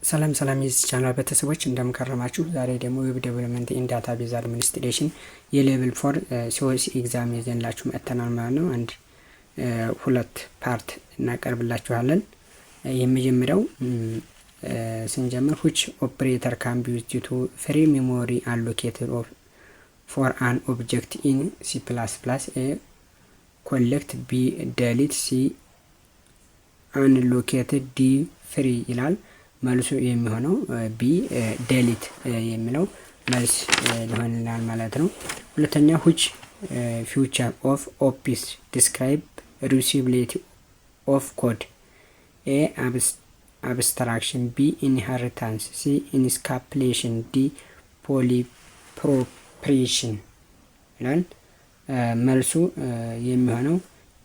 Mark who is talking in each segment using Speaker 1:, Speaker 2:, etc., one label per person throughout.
Speaker 1: ሰላም የዚህ ቻናል ቤተሰቦች እንደምከረማችሁ። ዛሬ ደግሞ ዌብ ዴቨሎፕመንት ኢን ዳታቤዝ አድሚኒስትሬሽን የሌቭል 4 ሲኦሲ ኤግዛም ይዘንላችሁ መጥተናል ማለት ነው። አንድ ሁለት ፓርት እናቀርብላችኋለን። የመጀመሪያው ስንጀምር which operator can be used to free memory allocated for an object in C++? A collect, B delete, C unallocated, D free ይላል። መልሱ የሚሆነው ቢ ዴሊት የሚለው መልስ ሊሆንልናል ማለት ነው። ሁለተኛ which feature of OPS describe reusability of code? A abstraction, B inheritance, C encapsulation, D polypropagation ይላል። መልሱ የሚሆነው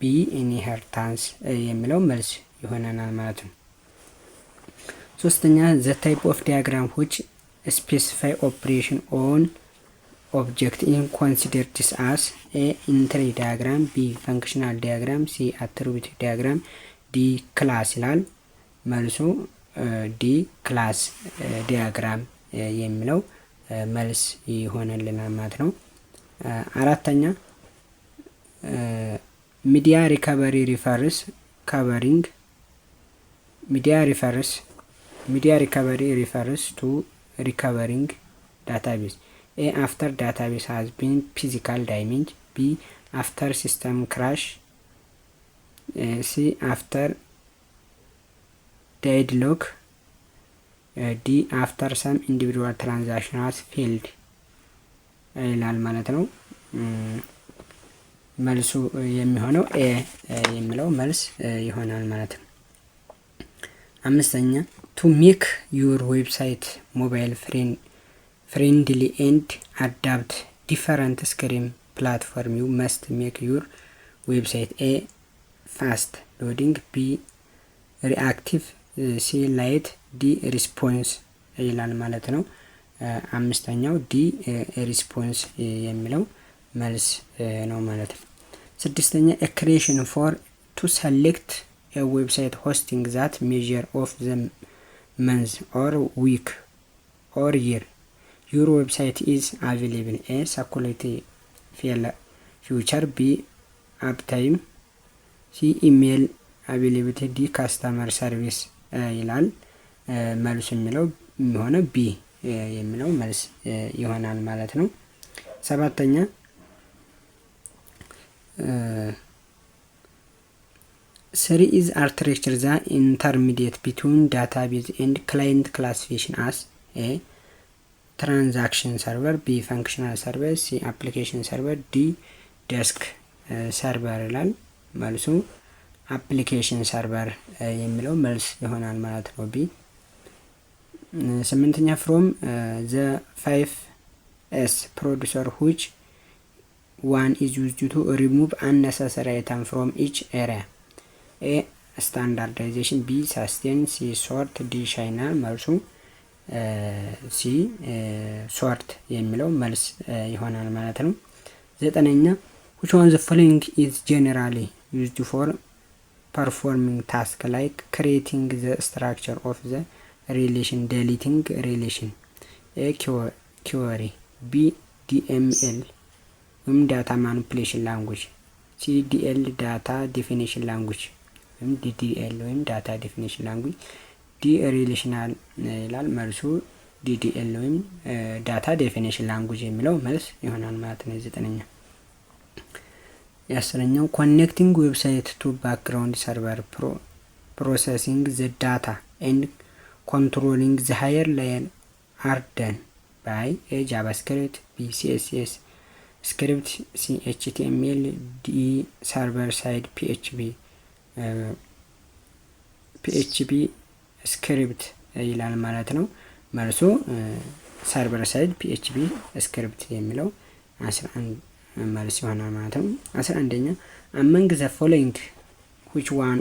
Speaker 1: ቢ ኢንሄሪታንስ የሚለው መልስ ይሆነናል ማለት ነው። ሶስተኛ the type of diagram which specify operation on object in considered as A entry diagram, B functional diagram, C attribute diagram, D class ይላል። መልሱ ዲ ክላስ ዲያግራም የሚለው መልስ ይሆነልናል ማለት ነው። አራተኛ ሚዲያ ሪከቨሪ ሪፈርስ ካቨሪንግ Media recovery refers to recovering database. A after database has been physical damage, B after system crash, C after deadlock, D after some individual transaction has failed ይላል ማለት ነው። መልሱ የሚሆነው ኤ የሚለው መልስ ይሆናል ማለት ነው። አምስተኛ to make your website mobile friendly and adapt different screen platform, you must make your website A fast loading, B reactive, C light, D response ይላል ማለት ነው። አምስተኛው ዲ ሪስፖንስ የሚለው መልስ ነው ማለት ነው። ስድስተኛ a creation for to select a website hosting that measure of the month or week or year your website is available. A security feature, B uptime, C email availability, D customer service ይላል። መልሱ የሚሆነው ቢ የሚለው መልስ ይሆናል ማለት ነው። ሰባተኛ Three is architecture the intermediate between database and client classification as A transaction server, B functional server, C application server, D desk server ይላል። መልሱ application server የሚለው መልስ ይሆናል ማለት ነው ቢ። ስምንተኛ from the 5S producer which one is used to remove unnecessary item from each area? A standardization, B sustain, C sort, D shiner። መልሱ ሲ ሶርት የሚለው መልስ ይሆናል ማለት ነው። ዘጠነኛ which one the following is generally used for performing task like creating the structure of the relation, deleting relation? A query, B DML ወይም ዳታ ማኒፑሌሽን ላንጉጅ፣ C DL ዳታ ዴፊኒሽን ላንጉጅ ወይም DDL ወይም ዳታ ዴፊኒሽን ላንጉጅ፣ D ሪሌሽናል ይላል። መልሱ DDL ወይም ዳታ ዴፊኒሽን ላንጉጅ የሚለው መልስ ይሆናል ማለት ነው። ዘጠነኛ የአስረኛው ኮኔክቲንግ ዌብሳይት ቱ ባክግራውንድ ሰርቨር ፕሮሰሲንግ ዘ ዳታ ኤንድ ኮንትሮሊንግ ዘ ሃየር ላየር አር ደን ባይ A ጃቫስክሪፕት፣ B CSS ስክሪፕት፣ C HTML፣ D ሰርቨር ሳይድ PHP ስክሪፕት ይላል ማለት ነው። መልሱ ሰርቨር ሳይድ PHP ስክሪፕት የሚለው 11 መልስ ይሆናል ማለት ነው። 11ኛ among the following which one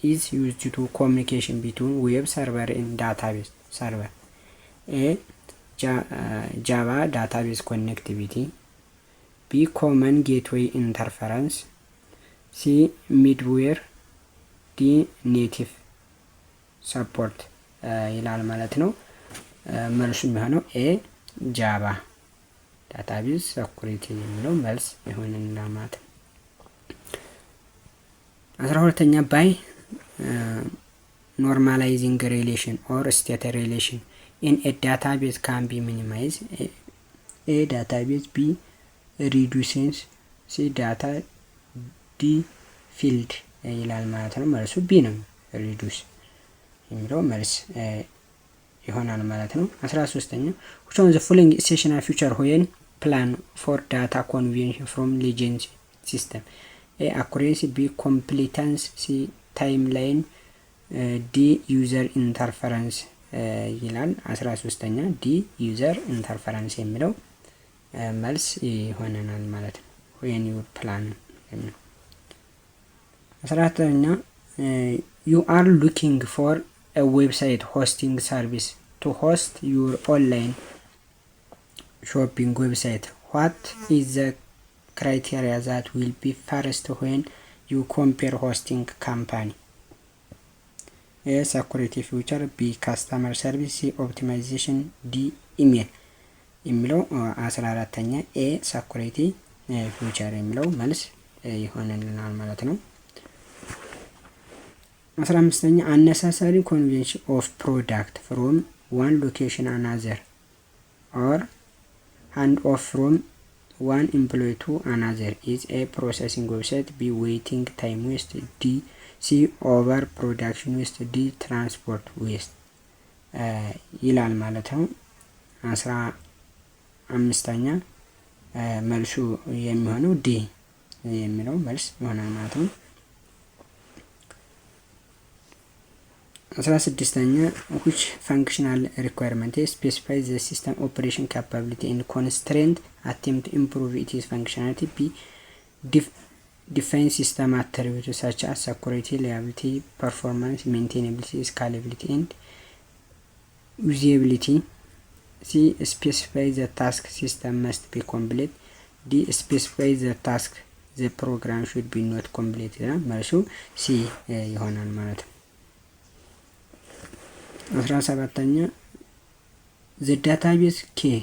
Speaker 1: is used to communication between web server and database server? A Java database connectivity, B common gateway interference, C middleware, D native support ይላል ማለት ነው። መልሱ የሚሆነው ኤ ጃቫ ዳታቤዝ ሴኩሪቲ የሚለው መልስ ይሆንልናል ማለት ነው። 12ኛ ባይ ኖርማላይዚንግ ሪሌሽን ኦር ስቴት ሪሌሽን ኢን ኤ ዳታቤዝ ካን ቢ ሚኒማይዝ ኤ ዳታቤዝ ቢ ሪዱሴንስ ሲ ዳታ ዲ ፊልድ ይላል ማለት ነው። መልሱ ቢ ነው ሪዱስ የሚለው መልስ ይሆናል ማለት ነው። 13ኛ which one of the following is essential feature when plan for data conversion from legacy system A accuracy B completeness C timeline D user interference ይላል። 13ኛ D user interference የሚለው መልስ ይሆናል ማለት ነው። when you plan 14ኛ you are looking for a website hosting service to host your online shopping website. What is the criteria that will be first when you compare hosting company? A security feature B customer service C optimization D email የሚለው 14ኛ A security feature የሚለው መልስ ይሆንልናል ማለት ነው። 15ኛ unnecessary conversion of product from one location another or hand off from one employee to another is a processing website B waiting time waste D C over production waste D transport waste ይላል ማለት ነው። 15ኛ መልሱ የሚሆነው D የሚለው መልስ ይሆናል ማለት ነው። 16ኛ which functional requirement specifies the system operation capability and constraint attempt to improve its functionality B define system attributes such as security, reliability, performance, maintainability, scalability and usability C specifies the task system must be complete D specifies the task the program should be not complete መልሱ C ይሆናል ማለት ነው። 17ኛ the database key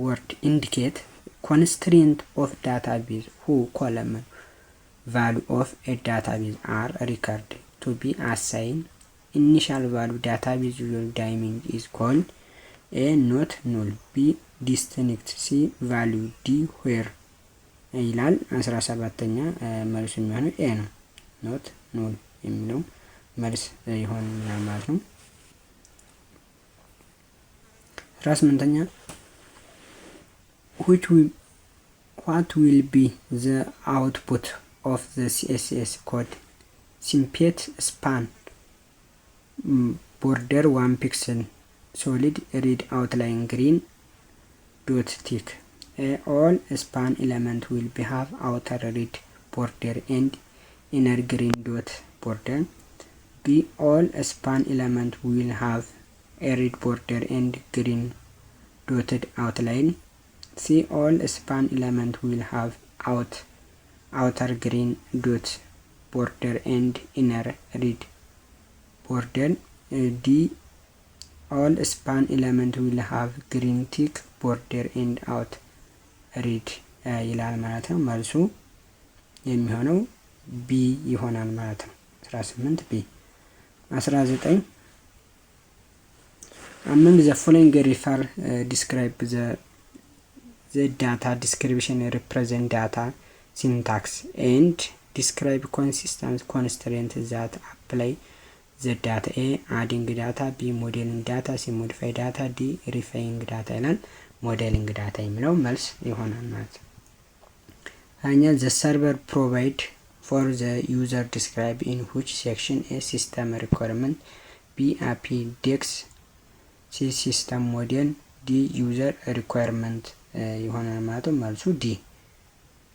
Speaker 1: word indicate constraint of database who column value of a database are recorded to be assigned initial value database user diamond is called A not null B distinct C value D where ይላል። 17ኛ መልሱ የሚሆነው A ነው not null የሚለው መልስ ይሆናል ማለት ነው። 18ኛ what will be the output of the CSS code snippet span border 1 pixel solid read outline green dot tick all span element will be have outer red border and inner green dot border B all span element will have a red border and green dotted outline C all span element will have outer green dot border and inner red border D all span element will have green tick border and out red ይላል ማለት ነው። መልሱ የሚሆነው B ይሆናል ማለት ነው። 18 B 19 among the following refer describe the data description represent data syntax and describe consistent constraint that apply the data A adding data B modeling data C modify data D refining data ይላል። modeling data የሚለው መልስ ይሆናል ማለት ነው። the server provide for the user describe in which section A system requirement B API dex C system model D user requirement ይሆናል ማለት ነው። መልሱ D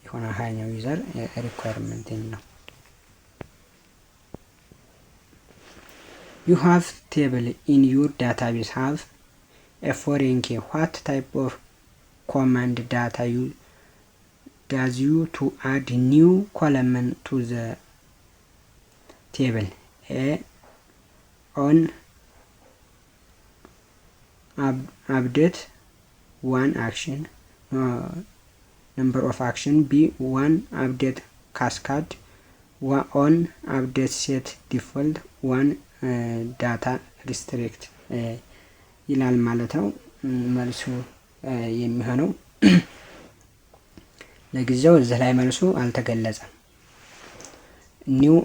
Speaker 1: ይሆናል። ሀያኛው user requirement ነው። you have table in your database have a foreign key what type of command data does you to add new column to the table A on update one action, number of action. B one update cascade, on update set default, one data restrict ይላል ማለት ነው። መልሱ የሚሆነው ለጊዜው እዚህ ላይ መልሱ አልተገለጸም። ኒው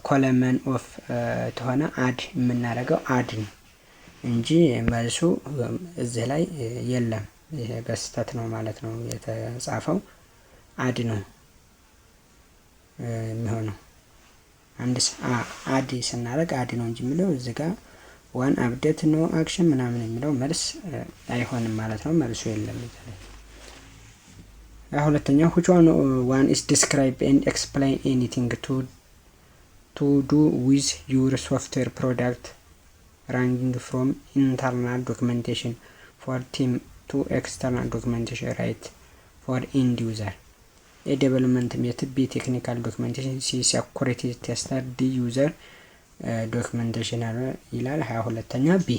Speaker 1: ኮለመን ኦፍ ተሆነ አድ የምናደርገው አድ ነው እንጂ መልሱ እዚህ ላይ የለም። ይሄ በስተት ነው ማለት ነው የተጻፈው። አድ ነው የሚሆነው። አድ ስናደርግ አድ ነው እንጂ የሚለው እዚህ ጋር ዋን አፕዴት ኖ አክሽን ምናምን የሚለው መልስ አይሆንም ማለት ነው። መልሱ የለም እዚህ ላይ። ሁለተኛው which one is describe and explain anything to do with your software product ranging from internal documentation for team to external documentation right for end user. A development method, B technical documentation, C security tester, D user documentation ይላል። 22ኛ B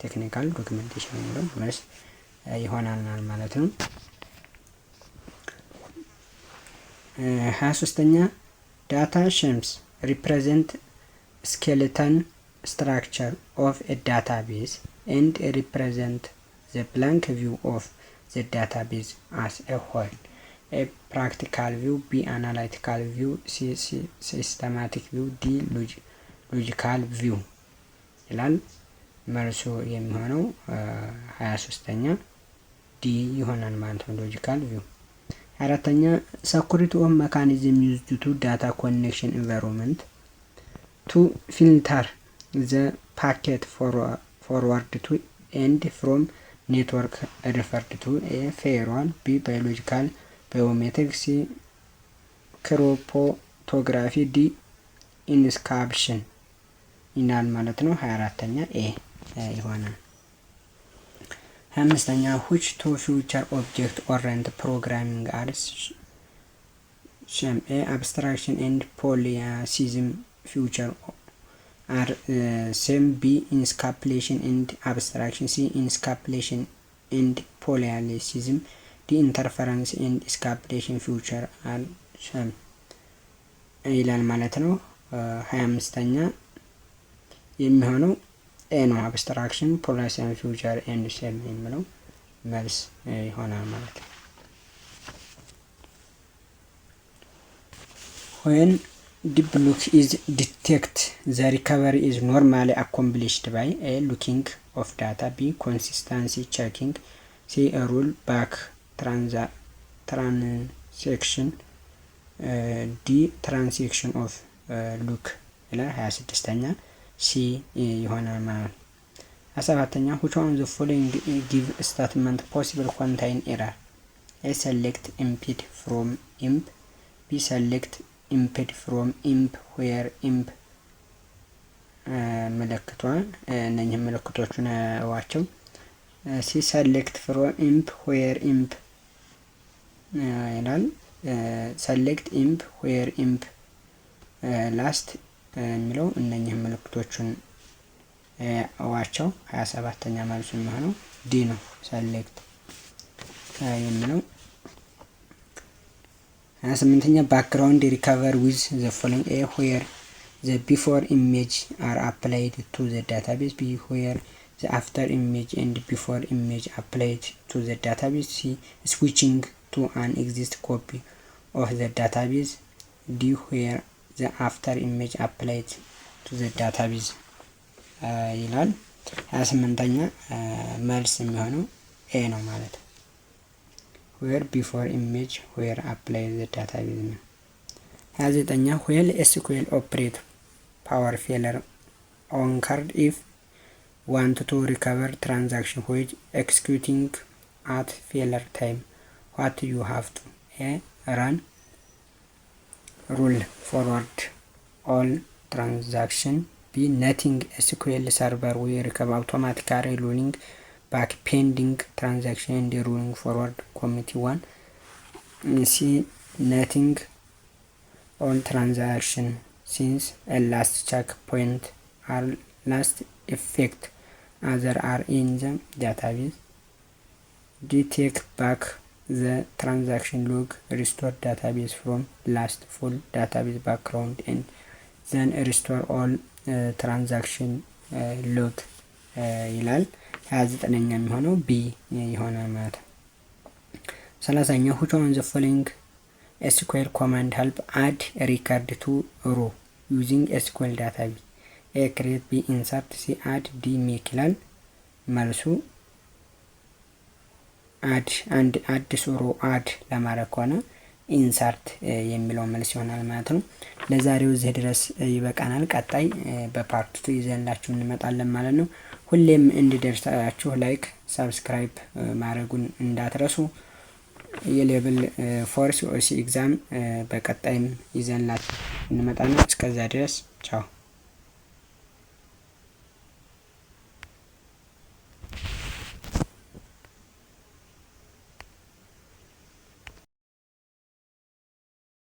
Speaker 1: technical documentation የሚለው መልስ ይሆናል ማለት ነው። 23ኛ data schemes represent skeleton structure of a database and represent the blank view of the database as a whole. A practical view, B analytical view, C systematic view, D logical view ይላል። መልሱ የሚሆነው 23ኛ ዲ ይሆናል ማለት ነው። ሎጂካል ቪው። 4ኛ security of mechanism used to data connection environment to filter the packet forward to and from network referred to. A firewall, B biological biometric, C cryptography, D inscription ይናል ማለት ነው። 24ኛ ኤ ይሆናል። 25ኛ which two future object oriented programming are same? A abstraction and polyasysm future are same. B encapsulation and abstraction, C encapsulation and polyasysm, D interference and encapsulation future are same ይላል ማለት ነው። 25ኛ የሚሆነው ኤ ነው። አብስትራክሽን ፖላሲያን ፊውቸር ኤንድ ሴም የሚለው መልስ ይሆናል ማለት ነው። when deep look is detect, the recovery is normally accomplished by A looking of data, B consistency checking, C a roll back transaction, D transaction of look ይላል። 26ኛ ሲ ይሆናል ማለት ነው። 17ኛ which one of the following give statement possible contain error? A select imped from imp, B select imped from imp where imp ምልክቷን እነኚህ ምልክቶቹን ዋቸው። C select from imp where imp ይላል። select imp where imp last የሚለው እነኚህ ምልክቶቹን ዋቸው። 27ኛ መልሱ የሚሆነው ዲ ነው። ሰሌክት የሚለው 28ኛ background recover with the following: A where the before image are applied to the database, B where the after image and before image applied to the database, C switching to an existing copy of the database, D where the after image applied to the database ይላል። 28ኛ መልስ የሚሆነው ኤ ነው ማለት ነው። where before image where applied the database ነው። 29ኛ when SQL operate power failure occurred if want to recover transaction which executing at failure time, what you have to? A run rule forward all transaction, B nothing SQL server will recover automatically rolling back pending transaction and rolling forward committee 1, C nothing all transaction since a last checkpoint or last effect other are in the database, detect back the transaction log, restore database from last full database background, and then restore all transaction log ይላል። 29ኛ የሚሆነው ቢ ይሆናል ማለት ነው። 30ኛው which one of the following SQL command help add a record to row using SQL database? A create, B insert, C add, D make ይላል። መልሱ አድ አንድ አዲስ ሮ አድ ለማድረግ ከሆነ ኢንሰርት የሚለው መልስ ይሆናል ማለት ነው። ለዛሬው እዚህ ድረስ ይበቃናል። ቀጣይ በፓርት 2 ይዘንላችሁ እንመጣለን ማለት ነው። ሁሌም እንዲደርሳችሁ ላይክ፣ ሰብስክራይብ ማድረጉን እንዳትረሱ። የሌቭል 4 ሲኦሲ ኤግዛም በቀጣይም ይዘንላችሁ እንመጣለን። እስከዛ ድረስ ቻው።